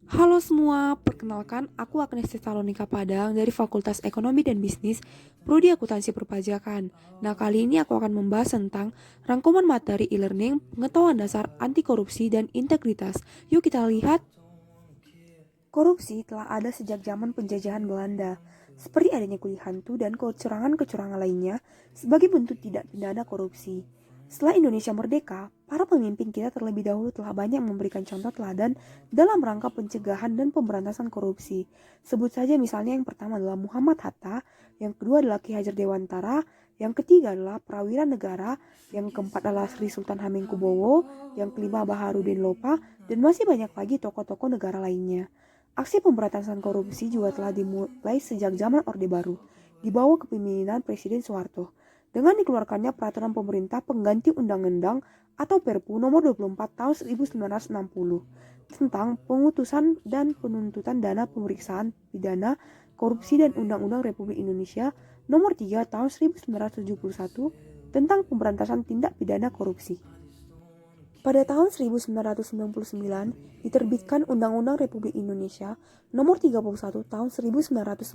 Halo semua, perkenalkan aku Agnes Salonika Padang dari Fakultas Ekonomi dan Bisnis, Prodi Akuntansi Perpajakan. Nah, kali ini aku akan membahas tentang rangkuman materi e-learning, pengetahuan dasar anti korupsi dan integritas. Yuk kita lihat. Korupsi telah ada sejak zaman penjajahan Belanda, seperti adanya kuliah hantu dan kecurangan-kecurangan lainnya sebagai bentuk tidak pidana korupsi. Setelah Indonesia merdeka, para pemimpin kita terlebih dahulu telah banyak memberikan contoh teladan dalam rangka pencegahan dan pemberantasan korupsi. Sebut saja misalnya yang pertama adalah Muhammad Hatta, yang kedua adalah Ki Hajar Dewantara, yang ketiga adalah Prawira Negara, yang keempat adalah Sri Sultan Hamengkubuwono, yang kelima Baharudin Lopa, dan masih banyak lagi tokoh-tokoh negara lainnya. Aksi pemberantasan korupsi juga telah dimulai sejak zaman Orde Baru, di bawah kepemimpinan Presiden Soeharto, dengan dikeluarkannya peraturan pemerintah pengganti undang-undang atau Perpu nomor 24 tahun 1960 tentang pengutusan dan penuntutan dana pemeriksaan pidana korupsi dan Undang-Undang Republik Indonesia nomor 3 tahun 1971 tentang pemberantasan tindak pidana korupsi. Pada tahun 1999 diterbitkan Undang-Undang Republik Indonesia Nomor 31 Tahun 1999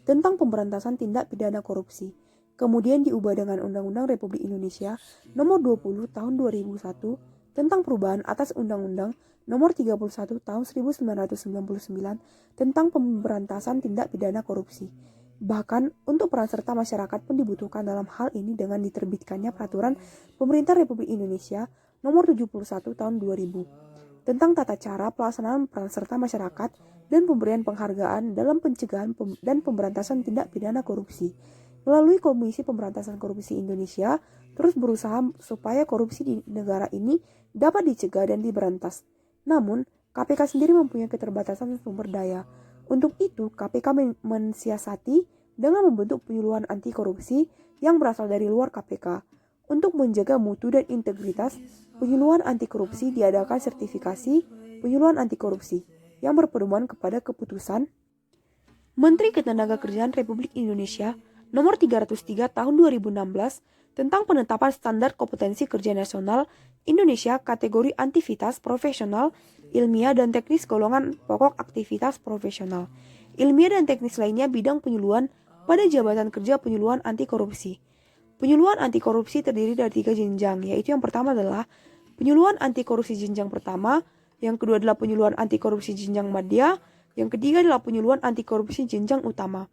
tentang pemberantasan tindak pidana korupsi. Kemudian diubah dengan Undang-Undang Republik Indonesia Nomor 20 Tahun 2001 tentang perubahan atas Undang-Undang Nomor 31 Tahun 1999 tentang pemberantasan tindak pidana korupsi. Bahkan untuk peran serta masyarakat pun dibutuhkan dalam hal ini dengan diterbitkannya Peraturan Pemerintah Republik Indonesia Nomor 71 Tahun 2000 tentang tata cara pelaksanaan peran serta masyarakat dan pemberian penghargaan dalam pencegahan dan pemberantasan tindak pidana korupsi. Melalui Komisi Pemberantasan Korupsi Indonesia terus berusaha supaya korupsi di negara ini dapat dicegah dan diberantas. Namun, KPK sendiri mempunyai keterbatasan sumber daya. Untuk itu, KPK mensiasati dengan membentuk penyuluhan anti korupsi yang berasal dari luar KPK. Untuk menjaga mutu dan integritas, penyuluhan anti korupsi diadakan sertifikasi penyuluhan anti korupsi yang berpedoman kepada keputusan Menteri Ketenagakerjaan Republik Indonesia Nomor 303 Tahun 2016 tentang penetapan standar kompetensi kerja nasional Indonesia kategori aktivitas profesional, ilmiah dan teknis golongan pokok aktivitas profesional. Ilmiah dan teknis lainnya bidang penyuluhan pada jabatan kerja penyuluhan anti korupsi. Penyuluhan anti korupsi terdiri dari 3 jenjang, yaitu yang pertama adalah penyuluhan anti korupsi jenjang pertama, yang kedua adalah penyuluhan anti korupsi jenjang madya, yang ketiga adalah penyuluhan anti korupsi jenjang utama.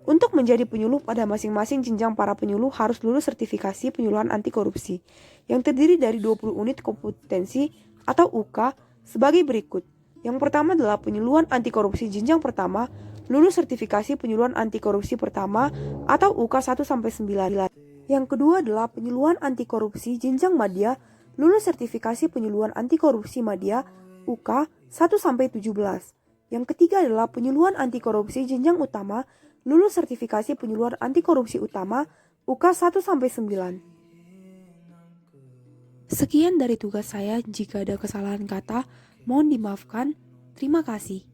Untuk menjadi penyuluh pada masing-masing jenjang para penyuluh harus lulus sertifikasi penyuluhan anti korupsi, yang terdiri dari 20 unit kompetensi atau UK sebagai berikut. Yang pertama adalah penyuluhan anti korupsi jenjang pertama, lulus sertifikasi penyuluhan anti korupsi pertama atau UK 1-9. Yang kedua adalah penyuluhan anti korupsi jenjang madya, lulus sertifikasi penyuluhan anti korupsi madya UK 1-17. Yang ketiga adalah penyuluhan anti korupsi jenjang utama, lulus sertifikasi penyuluhan anti korupsi utama UK 1-9. Sekian dari tugas saya, jika ada kesalahan kata, mohon dimaafkan. Terima kasih.